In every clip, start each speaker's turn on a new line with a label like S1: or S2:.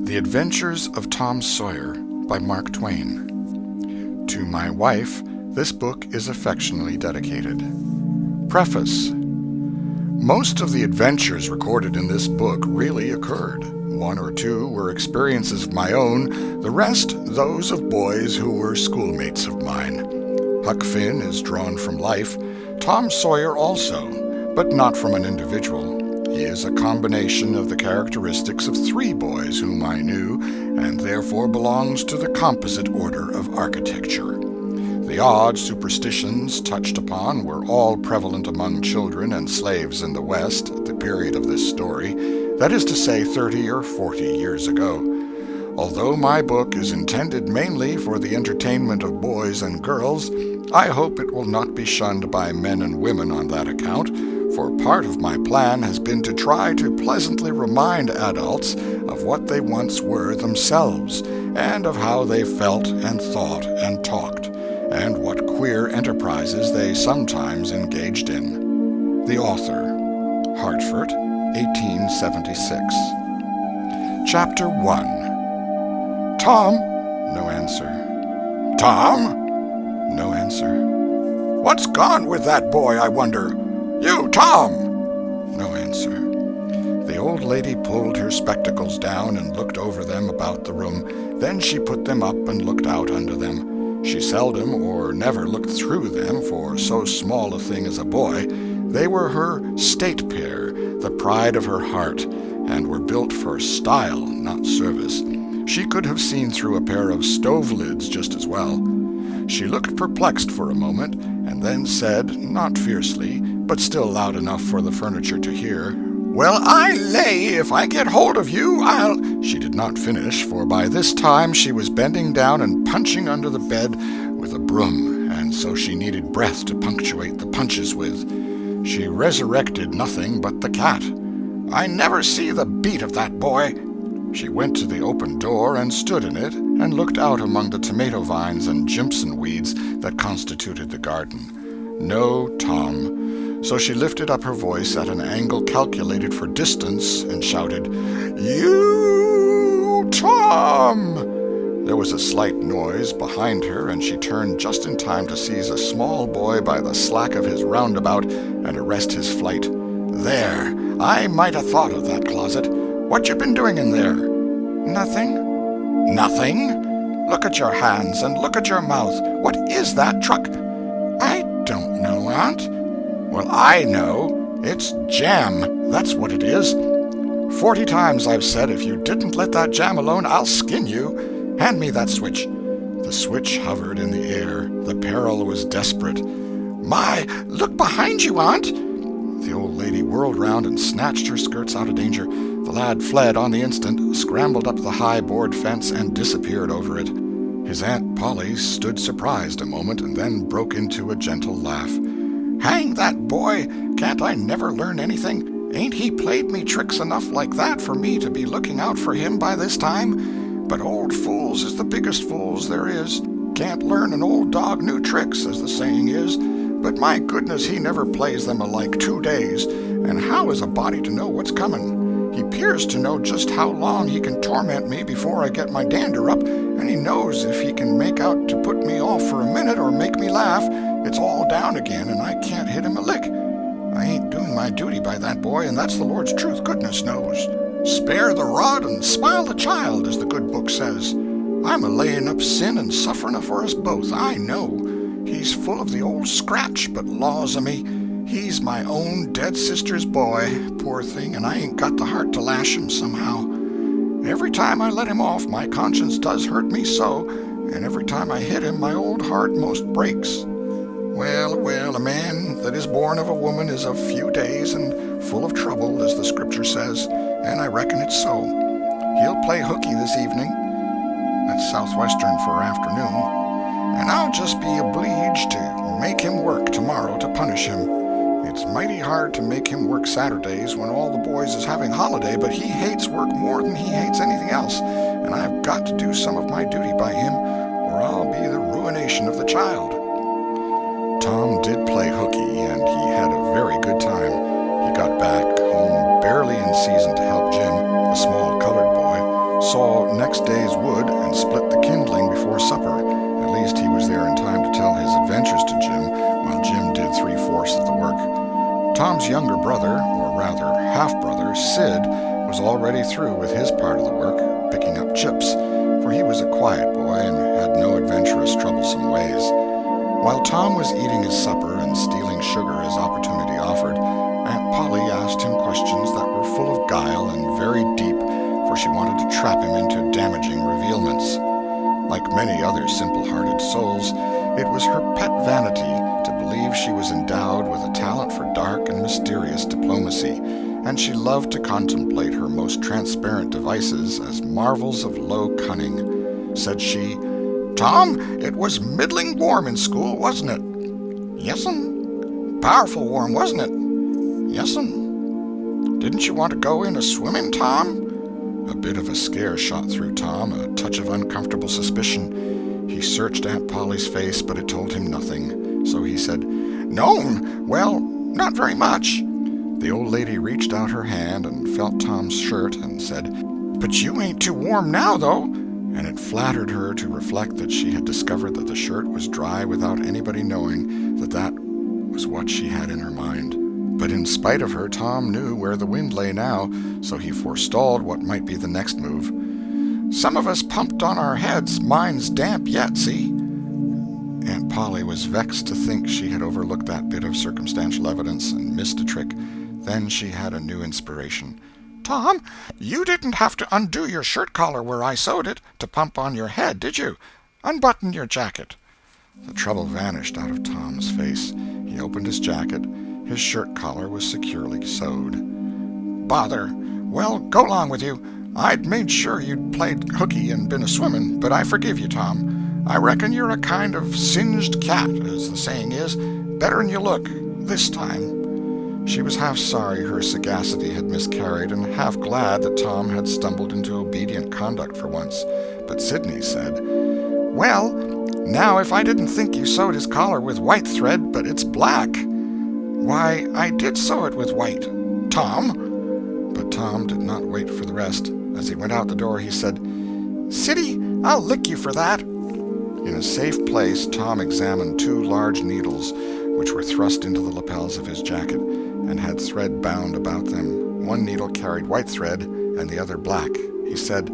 S1: The Adventures of Tom Sawyer by Mark Twain. To my wife, this book is affectionately dedicated. Preface. Most of the adventures recorded in this book really occurred. One or two were experiences of my own, the rest those of boys who were schoolmates of mine. Huck Finn is drawn from life, Tom Sawyer also, but not from an individual. He is a combination of the characteristics of three boys whom I knew, and therefore belongs to the composite order of architecture. The odd superstitions touched upon were all prevalent among children and slaves in the West at the period of this story, that is to say 30 or 40 years ago. Although my book is intended mainly for the entertainment of boys and girls, I hope it will not be shunned by men and women on that account, for part of my plan has been to try to pleasantly remind adults of what they once were themselves, and of how they felt and thought and talked, and what queer enterprises they sometimes engaged in. The author, Hartford, 1876. Chapter 1. Tom? No answer. Tom? No answer. What's gone with that boy, I wonder? You, Tom! No answer. The old lady pulled her spectacles down and looked over them about the room. Then she put them up and looked out under them. She seldom or never looked through them, for so small a thing as a boy. They were her state pair, the pride of her heart, and were built for style, not service. She could have seen through a pair of stove lids just as well. She looked perplexed for a moment, and then said, not fiercely, but still loud enough for the furniture to hear, "Well, I lay if I get hold of you, I'll—" She did not finish, for by this time she was bending down and punching under the bed with a broom, and so she needed breath to punctuate the punches with. She resurrected nothing but the cat. "I never see the beat of that boy." She went to the open door and stood in it, and looked out among the tomato vines and jimpson weeds that constituted the garden. No Tom. So she lifted up her voice at an angle calculated for distance and shouted, "You, Tom!" There was a slight noise behind her, and she turned just in time to seize a small boy by the slack of his roundabout and arrest his flight. "There! I might have thought of that closet. What you been doing in there?" "Nothing." "Nothing? Look at your hands and look at your mouth. What is that truck?" "I don't know, Aunt." "Well, I know. It's jam. That's what it is. 40 times I've said if you didn't let that jam alone, I'll skin you. Hand me that switch." The switch hovered in the air. The peril was desperate. "My, look behind you, Aunt!" The old lady whirled round and snatched her skirts out of danger. The lad fled on the instant, scrambled up the high board fence, and disappeared over it. His Aunt Polly stood surprised a moment, and then broke into a gentle laugh. "Hang that boy! Can't I never learn anything? Ain't he played me tricks enough like that for me to be looking out for him by this time? But old fools is the biggest fools there is. Can't learn an old dog new tricks, as the saying is. But my goodness, he never plays them alike 2 days. And how is a body to know what's coming? He 'pears to know just how long he can torment me before I get my dander up, and he knows if he can make out to put me off for a minute or make me laugh, it's all down again, and I can't hit him a lick. I ain't doing my duty by that boy, and that's the Lord's truth, goodness knows. Spare the rod and smile the child, as the good book says. I'm a-laying up sin and suffering for us both, I know. He's full of the old scratch, but laws o' me, he's my own dead sister's boy, poor thing, and I ain't got the heart to lash him somehow. Every time I let him off, my conscience does hurt me so, and every time I hit him, my old heart most breaks. Well, well, a man that is born of a woman is of few days and full of trouble, as the Scripture says, and I reckon it's so. He'll play hooky this evening. That's Southwestern for afternoon. And I'll just be obliged to make him work tomorrow to punish him. It's mighty hard to make him work Saturdays when all the boys is having holiday, but he hates work more than he hates anything else, and I've got to do some of my duty by him, or I'll be the ruination of the child. Tom did play hooky, and he had a very good time. He got back home barely in season to help Jim, a small colored boy, saw next day's wood and split the kindling before supper. At least he was there in time to tell his adventures to Jim, while Jim did 3/4 of the work. Tom's younger brother, or rather half-brother, Sid, was already through with his part of the work, picking up chips, for he was a quiet boy and had no adventurous, troublesome ways. While Tom was eating his supper and stealing sugar as opportunity offered, Aunt Polly asked him questions that were full of guile and very deep, for she wanted to trap him into damaging revealments. Like many other simple-hearted souls, it was her pet vanity to believe she was endowed with a talent for dark and mysterious diplomacy, and she loved to contemplate her most transparent devices as marvels of low cunning. Said she, "Tom, it was middling warm in school, wasn't it?" "Yes'm." "Powerful warm, wasn't it?" "Yes'm." "Didn't you want to go in a-swimming, Tom?" A bit of a scare shot through Tom, a touch of uncomfortable suspicion. He searched Aunt Polly's face, but it told him nothing. So he said, "No, well, not very much." The old lady reached out her hand and felt Tom's shirt and said, "But you ain't too warm now, though." And it flattered her to reflect that she had discovered that the shirt was dry without anybody knowing that that was what she had in her mind. But in spite of her, Tom knew where the wind lay now, so he forestalled what might be the next move. "Some of us pumped on our heads. Mine's damp yet, see?" Aunt Polly was vexed to think she had overlooked that bit of circumstantial evidence and missed a trick. Then she had a new inspiration. "Tom, you didn't have to undo your shirt collar where I sewed it to pump on your head, did you? Unbutton your jacket." The trouble vanished out of Tom's face. He opened his jacket. His shirt collar was securely sewed. "Bother! Well, go along with you. I'd made sure you'd played hooky and been a-swimming, but I forgive you, Tom. I reckon you're a kind of singed cat, as the saying is, better'n you look, this time." She was half sorry her sagacity had miscarried and half glad that Tom had stumbled into obedient conduct for once. But Sidney said, "Well, now if I didn't think you sewed his collar with white thread, but it's black." "Why, I did sew it with white, Tom." But Tom did not wait for the rest. As he went out the door, he said, "Siddy, I'll lick you for that." In a safe place, Tom examined 2 large needles, which were thrust into the lapels of his jacket, and had thread bound about them. One needle carried white thread, and the other black. He said,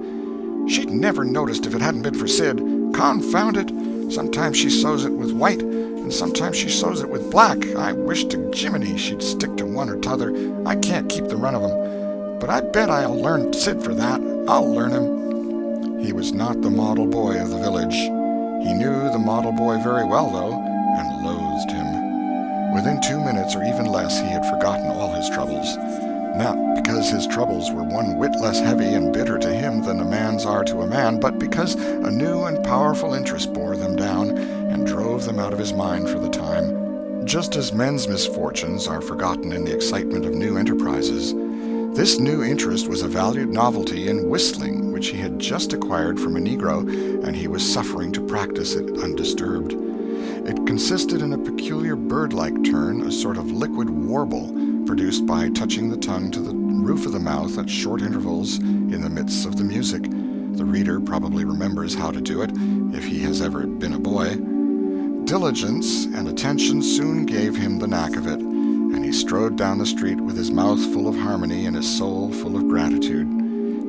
S1: "She'd never noticed if it hadn't been for Sid. Confound it! Sometimes she sews it with white, and sometimes she sews it with black. I wish to Jiminy she'd stick to one or t'other. I can't keep the run of 'em. But I bet I'll learn Sid for that. I'll learn him." He was not the model boy of the village. He knew the model boy very well, though, and loathed him. Within 2 minutes, or even less, he had forgotten all his troubles. Not because his troubles were one whit less heavy and bitter to him than a man's are to a man, but because a new and powerful interest bore them down and drove them out of his mind for the time, just as men's misfortunes are forgotten in the excitement of new enterprises. This new interest was a valued novelty in whistling, which he had just acquired from a Negro, and he was suffering to practice it undisturbed. It consisted in a peculiar bird-like turn, a sort of liquid warble, produced by touching the tongue to the roof of the mouth at short intervals in the midst of the music. The reader probably remembers how to do it, if he has ever been a boy. Diligence and attention soon gave him the knack of it, and he strode down the street with his mouth full of harmony and his soul full of gratitude.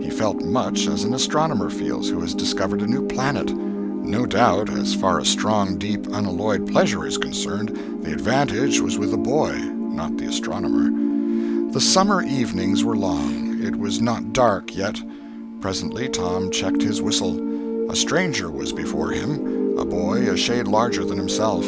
S1: He felt much as an astronomer feels who has discovered a new planet. No doubt, as far as strong, deep, unalloyed pleasure is concerned, the advantage was with the boy, not the astronomer. The summer evenings were long. It was not dark yet. Presently Tom checked his whistle. A stranger was before him, a boy a shade larger than himself.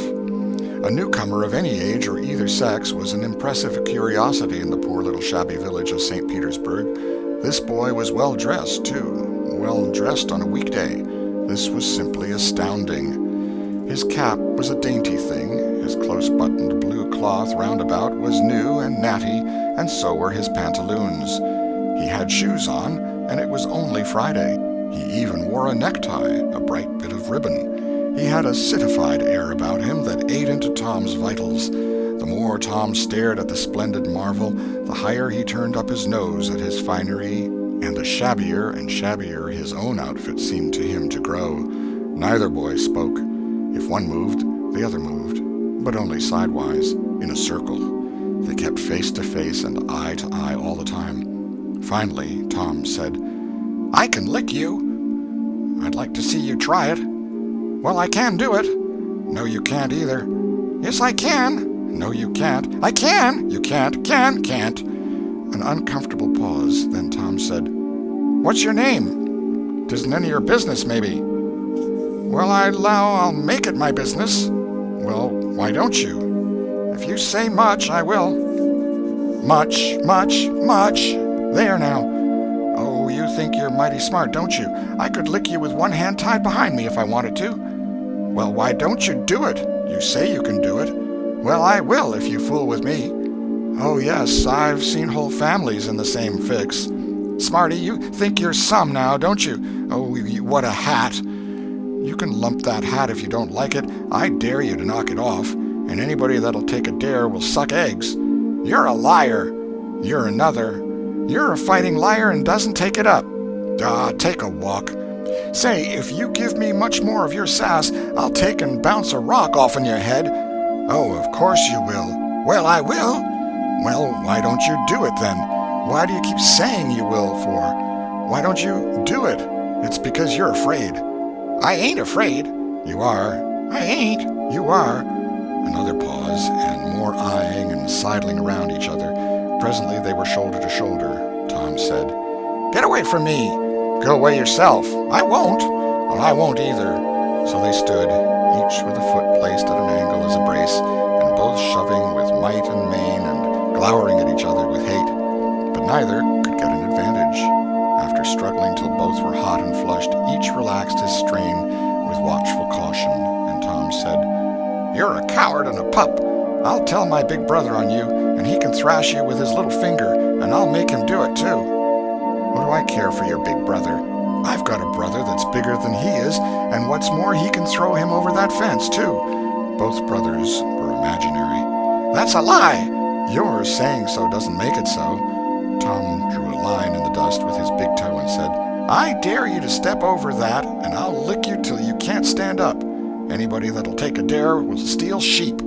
S1: A newcomer of any age or either sex was an impressive curiosity in the poor little shabby village of St. Petersburg. This boy was well dressed, too, well dressed on a weekday. This was simply astounding. His cap was a dainty thing, his close-buttoned blue cloth roundabout was new and natty, and so were his pantaloons. He had shoes on, and it was only Friday. He even wore a necktie, a bright bit of ribbon. He had a citified air about him that ate into Tom's vitals. The more Tom stared at the splendid marvel, the higher he turned up his nose at his finery and the was shabbier and shabbier his own outfit seemed to him to grow. Neither boy spoke. If one moved, the other moved, but only sidewise, in a circle. They kept face to face and eye to eye all the time. Finally, Tom said, "I can lick you." "I'd like to see you try it." "Well, I can do it." "No, you can't either." "Yes, I can." "No, you can't." "I can." "You can't." Can't. An uncomfortable pause. Then Tom said, "What's your name?" "'Tisn't any of your business, maybe." "Well, I 'low I'll make it my business." "Well, why don't you?" "If you say much, I will." Much. There now. Oh, you think you're mighty smart, don't you? I could lick you with one hand tied behind me if I wanted to. Well, why don't you do it? You say you can do it. Well, I will if you fool with me. Oh, yes, I've seen whole families in the same fix. Smarty, you think you're some now, don't you? Oh, what a hat. You can lump that hat if you don't like it. I dare you to knock it off, and anybody that'll take a dare will suck eggs. You're a liar. You're another. You're a fighting liar and doesn't take it up. Take a walk. Say, if you give me much more of your sass, I'll take and bounce a rock off on your head. Oh, of course you will. Well, I will. Well, why don't you do it then? Why do you keep saying you will for? Why don't you do it? It's because you're afraid. I ain't afraid. You are. I ain't. You are. Another pause, and more eyeing and sidling around each other. Presently they were shoulder to shoulder. Tom said, "Get away from me." "Go away yourself." "I won't." "Well, I won't either." So they stood, each with a foot placed at an angle as a brace, and both shoving with might and main and glowering at each other with hate. But neither could get an advantage. After struggling till both were hot and flushed, each relaxed his strain with watchful caution, and Tom said, "You're a coward and a pup. I'll tell my big brother on you, and he can thrash you with his little finger, and I'll make him do it too." "What do I care for your big brother? I've got a brother that's bigger than he is, and what's more, he can throw him over that fence too." Both brothers were imaginary. "That's a lie." "Your saying so doesn't make it so." Tom drew a line in the dust with his big toe and said, "I dare you to step over that, and I'll lick you till you can't stand up. Anybody that'll take a dare will steal sheep."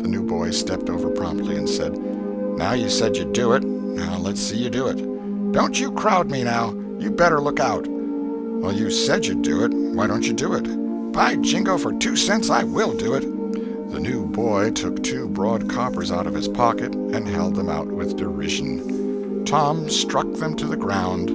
S1: The new boy stepped over promptly and said, "Now you said you'd do it. Now let's see you do it." "Don't you crowd me now. You better look out." "Well, you said you'd do it. Why don't you do it?" "By jingo, for 2 cents I will do it." The new boy took 2 broad coppers out of his pocket and held them out with derision. Tom struck them to the ground.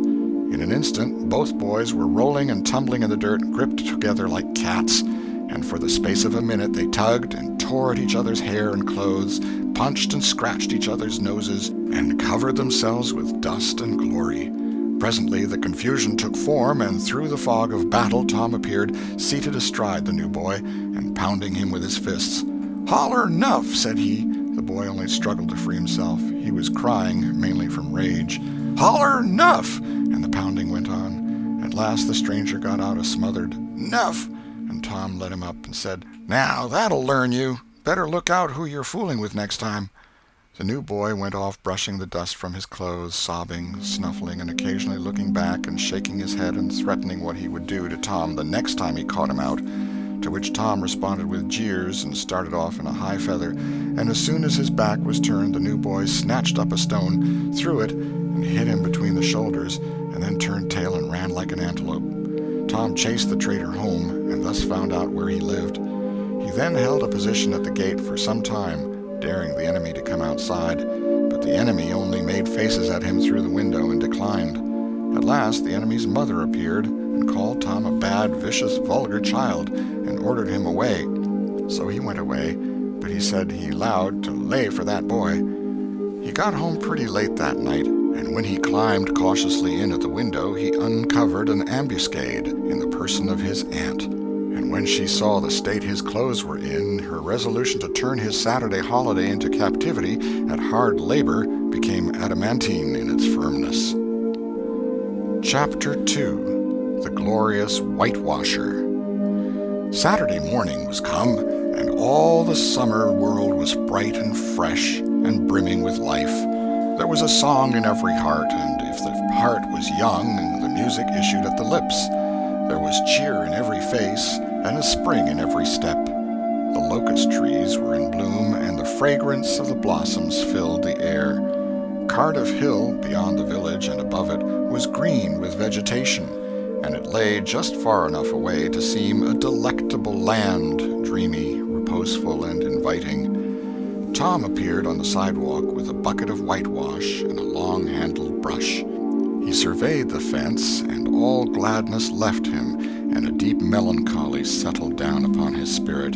S1: In an instant, both boys were rolling and tumbling in the dirt, gripped together like cats, and for the space of a minute they tugged and tore at each other's hair and clothes, punched and scratched each other's noses, and covered themselves with dust and glory. Presently the confusion took form, and through the fog of battle Tom appeared, seated astride the new boy, and pounding him with his fists. "Holler 'nuff," said he. The boy only struggled to free himself. He was crying, mainly from rage. "Holler 'nuff!" And the pounding went on. At last the stranger got out a smothered "Nuff!" and Tom let him up and said, "Now that'll learn you. Better look out who you're fooling with next time." The new boy went off brushing the dust from his clothes, sobbing, snuffling, and occasionally looking back and shaking his head and threatening what he would do to Tom the next time he caught him out, to which Tom responded with jeers and started off in a high feather, and as soon as his back was turned the new boy snatched up a stone, threw it, and hit him between the shoulders, and then turned tail and ran like an antelope. Tom chased the traitor home, and thus found out where he lived. He then held a position at the gate for some time, daring the enemy to come outside, but the enemy only made faces at him through the window and declined. At last the enemy's mother appeared and called Tom a bad, vicious, vulgar child, and ordered him away. So he went away, but he said he allowed to lay for that boy. He got home pretty late that night, and when he climbed cautiously in at the window he uncovered an ambuscade in the person of his aunt. And when she saw the state his clothes were in, her resolution to turn his Saturday holiday into captivity at hard labor became adamantine in its firmness. Chapter 2. The Glorious Whitewasher. Saturday morning was come, and all the summer world was bright and fresh and brimming with life. There was a song in every heart, and if the heart was young, the music issued at the lips. There was cheer in every face, and a spring in every step. The locust trees were in bloom, and the fragrance of the blossoms filled the air. Cardiff Hill, beyond the village and above it, was green with vegetation, and it lay just far enough away to seem a delectable land, dreamy, reposeful, and inviting. Tom appeared on the sidewalk with a bucket of whitewash and a long-handled brush. He surveyed the fence, and all gladness left him, and a deep melancholy settled down upon his spirit.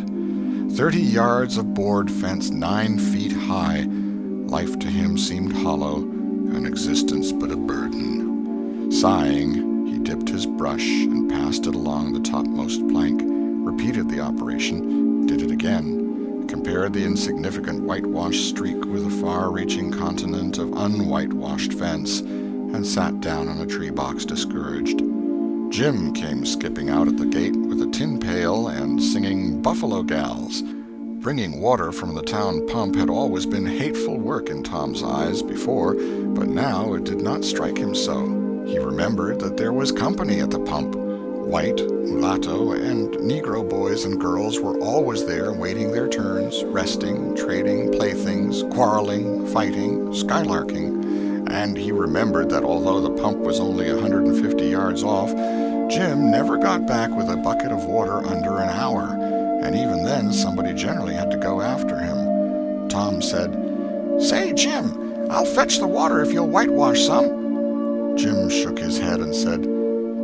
S1: 30 yards of board fence 9 feet high. Life to him seemed hollow, an existence but a burden. Sighing, he dipped his brush and passed it along the topmost plank, repeated the operation, did it again, compared the insignificant whitewashed streak with a far-reaching continent of unwhitewashed fence, and sat down on a tree box discouraged. Jim came skipping out at the gate with a tin pail and singing "Buffalo Gals." Bringing water from the town pump had always been hateful work in Tom's eyes before, but now it did not strike him so. He remembered that there was company at the pump. White, mulatto, and Negro boys and girls were always there waiting their turns, resting, trading playthings, quarreling, fighting, skylarking. And he remembered that although the pump was only 150 yards off, Jim never got back with a bucket of water under an hour, and even then somebody generally had to go after him. Tom said, "Say, Jim, I'll fetch the water if you'll whitewash some." Jim shook his head and said,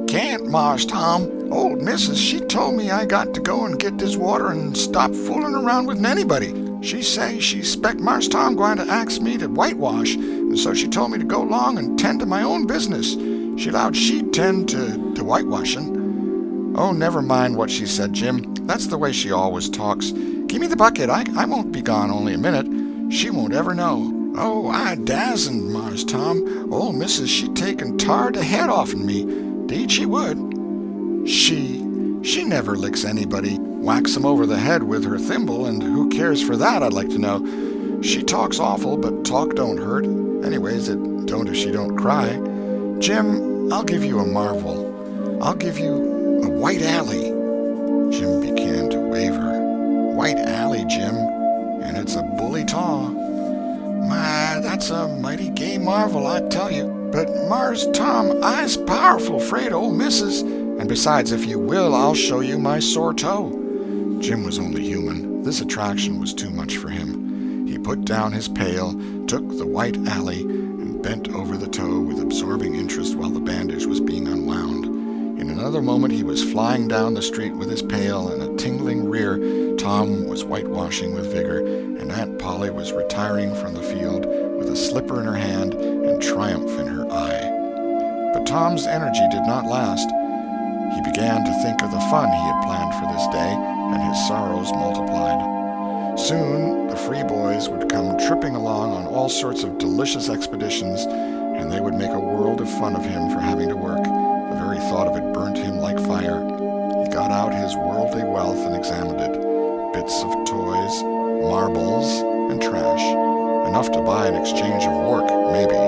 S1: "Can't, Mars Tom. Old Missus, she told me I got to go and get this water and stop fooling around with anybody. She say she expect Mars Tom going to ask me to whitewash, and so she told me to go along and tend to my own business. She allowed she'd tend to whitewashing." "Oh, never mind what she said, Jim. That's the way she always talks. Give me the bucket. I won't be gone only a minute. She won't ever know." "Oh, I dasn't, Mars Tom. Old Missus, she'd take and tar the head off'n me. 'Deed she would." She never licks anybody. Whacks 'em over the head with her thimble, and who cares for that, I'd like to know. She talks awful, but talk don't hurt. Anyways, it don't if she don't cry. Jim, I'll give you a marvel. I'll give you a white alley." Jim began to waver. "White alley, Jim, and it's a bully taw." "My, that's a mighty gay marvel, I tell you. But, Mars Tom, I's powerful 'fraid of old Missus. And besides, if you will, I'll show you my sore toe." Jim was only human. This attraction was too much for him. He put down his pail, took the white alley, and bent over the toe with absorbing interest while the bandage was being unwound. In another moment he was flying down the street with his pail and a tingling rear. Tom was whitewashing with vigor, and Aunt Polly was retiring from the field with a slipper in her hand and triumph in her eye. But Tom's energy did not last. He began to think of the fun he had planned for this day, and his sorrows multiplied. Soon the free boys would come tripping along on all sorts of delicious expeditions, and they would make a world of fun of him for having to work. The very thought of it burnt him like fire. He got out his worldly wealth and examined it. Bits of toys, marbles, and trash. Enough to buy an exchange of work, maybe,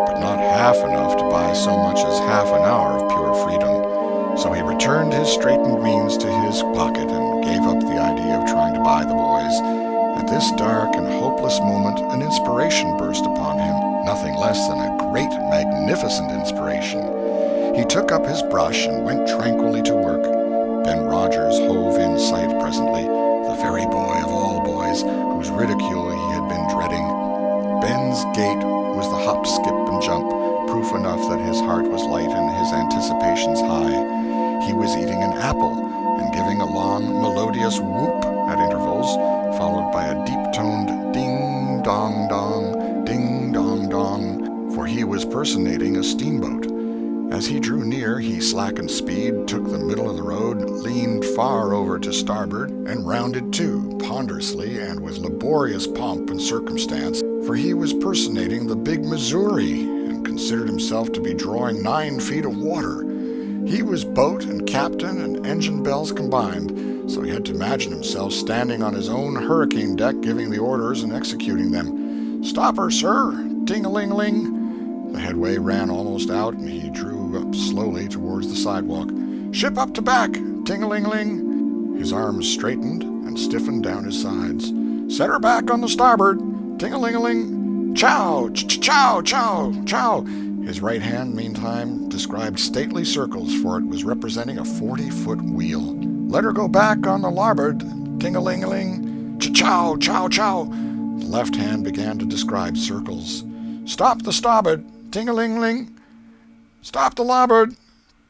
S1: but not half enough to buy so much as half an hour of pure freedom. So he returned his straitened means to his pocket and gave up the idea of trying to buy the boys. At this dark and hopeless moment, an inspiration burst upon him, nothing less than a great, magnificent inspiration. He took up his brush and went tranquilly to work. Ben Rogers hove in sight presently, the very boy of all boys, whose ridicule he had been dreading. Ben's gait was the hop, skip, and jump, proof enough that his heart was light and his anticipations high. He was eating an apple and giving a long, melodious whoop at intervals, followed by a deep-toned ding-dong-dong, ding-dong-dong, for he was personating a steamboat. As he drew near, he slackened speed, took the middle of the road, leaned far over to starboard, and rounded to, ponderously and with laborious pomp and circumstance, for he was personating the Big Missouri, and considered himself to be drawing 9 feet of water. He was boat and captain and engine bells combined, so he had to imagine himself standing on his own hurricane deck giving the orders and executing them. "Stop her, sir! ting-a-ling-ling. The headway ran almost out, and he drew up slowly towards the sidewalk. Ship up to back, ting-a-ling-ling. His arms straightened and stiffened down his sides. Set her back on the starboard, ting-a-ling-a-ling. Chow, chow, chow, chow. His right hand, meantime, described stately circles, for it was representing a 40-foot wheel. Let her go back on the larboard, ting-a-ling-a-ling. Chow, chow, chow. The left hand began to describe circles. Stop the starboard, ting-a-ling-ling. Stop the larboard.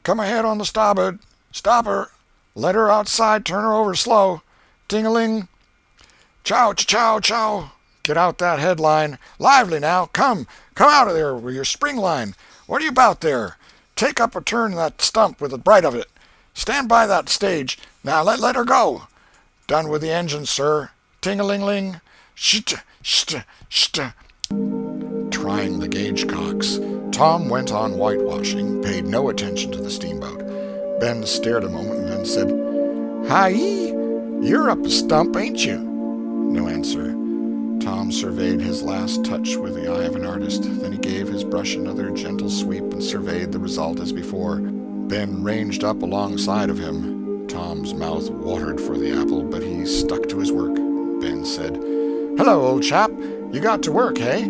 S1: Come ahead on the starboard. Stop her. Let her outside, turn her over slow. Ting-a-ling. Chow, chow, chow. Get out that headline. Lively now. Come out of there with your spring line. What are you about there? Take up or turn that stump with the bright of it. Stand by that stage. Now let her go. Done with the engine, sir. Ting-a-ling-ling. Sht, sht, sht. Trying the gauge cocks, Tom went on whitewashing, paid no attention to the steamboat. Ben stared a moment and then said, Hi, you're up a stump, ain't you? No answer. Tom surveyed his last touch with the eye of an artist. Then he gave his brush another gentle sweep and surveyed the result as before. Ben ranged up alongside of him. Tom's mouth watered for the apple, but he stuck to his work. Ben said, Hello, old chap. You got to work, hey?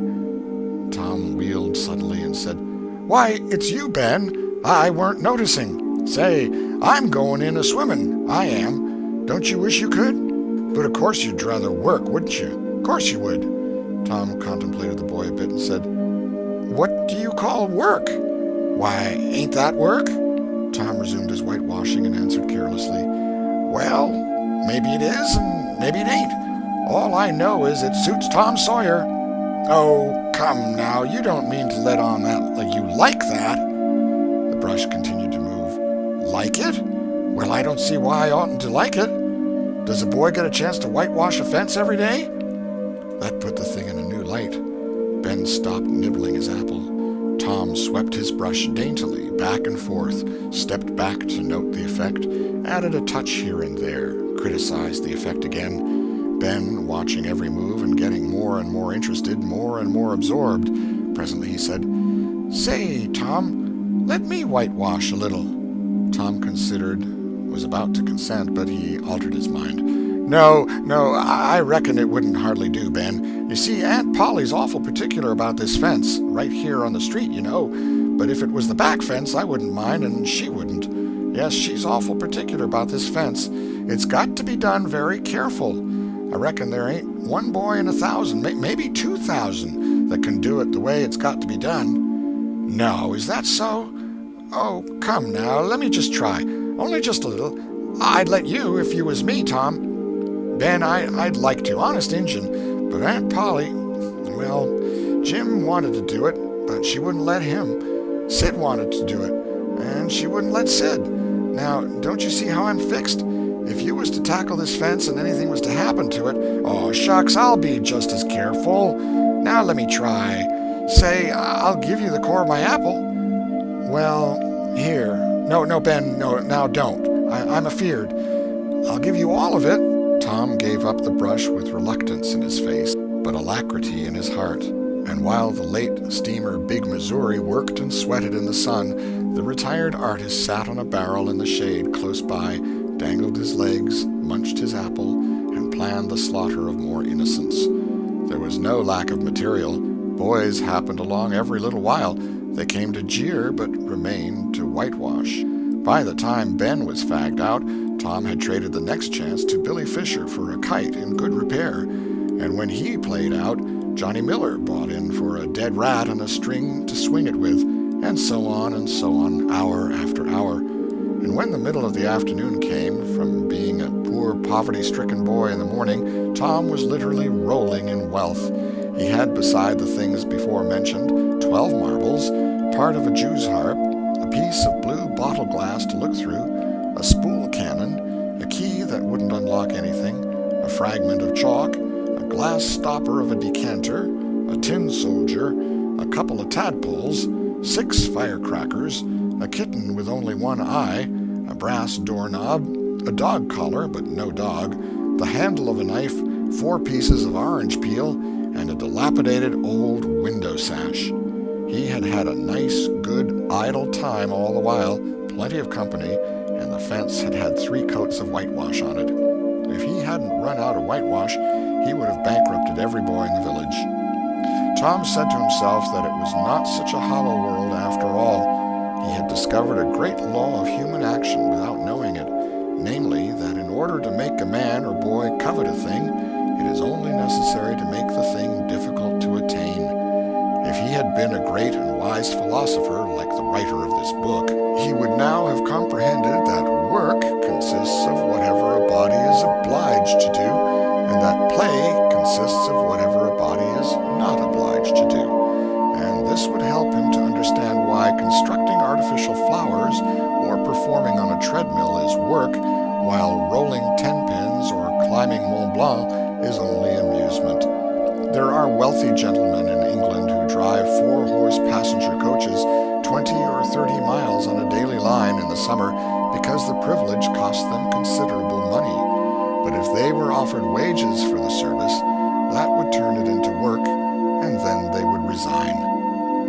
S1: Tom wheeled suddenly and said, Why, it's you, Ben. I weren't noticing. Say, I'm going in a-swimming. I am. Don't you wish you could? But of course you'd rather work, wouldn't you? Of course you would. Tom contemplated the boy a bit and said, What do you call work? Why, ain't that work? Tom resumed his whitewashing and answered carelessly, Well, maybe it is and maybe it ain't. All I know is it suits Tom Sawyer. Oh, come now, you don't mean to let on that like you like that. The brush continued to move. Like it? Well, I don't see why I oughtn't to like it. Does a boy get a chance to whitewash a fence every day? That put the thing in a new light. Ben stopped nibbling his apple. Tom swept his brush daintily back and forth, stepped back to note the effect, added a touch here and there, criticized the effect again. Ben, watching every move and getting more and more interested, more and more absorbed. Presently he said, Say, Tom, let me whitewash a little. Tom considered, was about to consent, but he altered his mind. No, I reckon it wouldn't hardly do, Ben. You see, Aunt Polly's awful particular about this fence, right here on the street, you know. But if it was the back fence, I wouldn't mind, and she wouldn't. Yes, she's awful particular about this fence. It's got to be done very careful. I reckon there ain't one boy in 1,000, maybe 2,000, that can do it the way it's got to be done. No, is that so? Oh, come now, let me just try. Only just a little. I'd let you if you was me, Tom. Ben, I'd like to, honest Injun, but Aunt Polly, well, Jim wanted to do it, but she wouldn't let him. Sid wanted to do it, and she wouldn't let Sid. Now, don't you see how I'm fixed? If you was to tackle this fence and anything was to happen to it, oh, shucks, I'll be just as careful. Now let me try. Say, I'll give you the core of my apple. Well, here. No, Ben, no, now don't. I'm afeard. I'll give you all of it. Tom gave up the brush with reluctance in his face, but alacrity in his heart. And while the late steamer Big Missouri worked and sweated in the sun, the retired artist sat on a barrel in the shade close by, dangled his legs, munched his apple, and planned the slaughter of more innocents. There was no lack of material. Boys happened along every little while. They came to jeer, but remained to whitewash. By the time Ben was fagged out, Tom had traded the next chance to Billy Fisher for a kite in good repair, and when he played out, Johnny Miller bought in for a dead rat and a string to swing it with, and so on, hour after hour. And when the middle of the afternoon came, from being a poor poverty-stricken boy in the morning, Tom was literally rolling in wealth. He had, beside the things before mentioned, 12 marbles, part of a Jew's harp, a piece of blue bottle glass to look through, a spool cannon, a key that wouldn't unlock anything, a fragment of chalk, a glass stopper of a decanter, a tin soldier, a couple of tadpoles, 6 firecrackers, a kitten with only one eye, a brass doorknob, a dog collar but no dog, the handle of a knife, 4 pieces of orange peel, and a dilapidated old window sash. He had had a nice, good, idle time all the while, plenty of company, and the fence had had 3 coats of whitewash on it. If he hadn't run out of whitewash, he would have bankrupted every boy in the village. Tom said to himself that it was not such a hollow world after all. He had discovered a great law of human action without knowing it, namely, that in order to make a man or boy covet a thing, it is only necessary to make the thing difficult to attain. If he had been a great and wise philosopher, like the writer of this book, he would now have comprehended that work consists of whatever a body is obliged to do, and that play consists of whatever a body is not obliged to do. And this would help him to understand why constructing artificial flowers or performing on a treadmill is work, while rolling 10 pins or climbing Mont Blanc is only amusement. There are wealthy gentlemen in England who drive 4-horse passenger coaches 20 or 30 miles on a daily line in the summer because the privilege costs them considerable money. But if they were offered wages for the service, that would turn it into work, and then they would resign.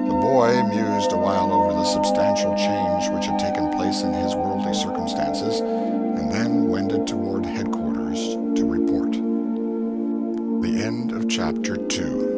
S1: The boy mused a while over the substantial change which had taken place in his worldly circumstances, and then wended toward headquarters to report. The end of Chapter 2.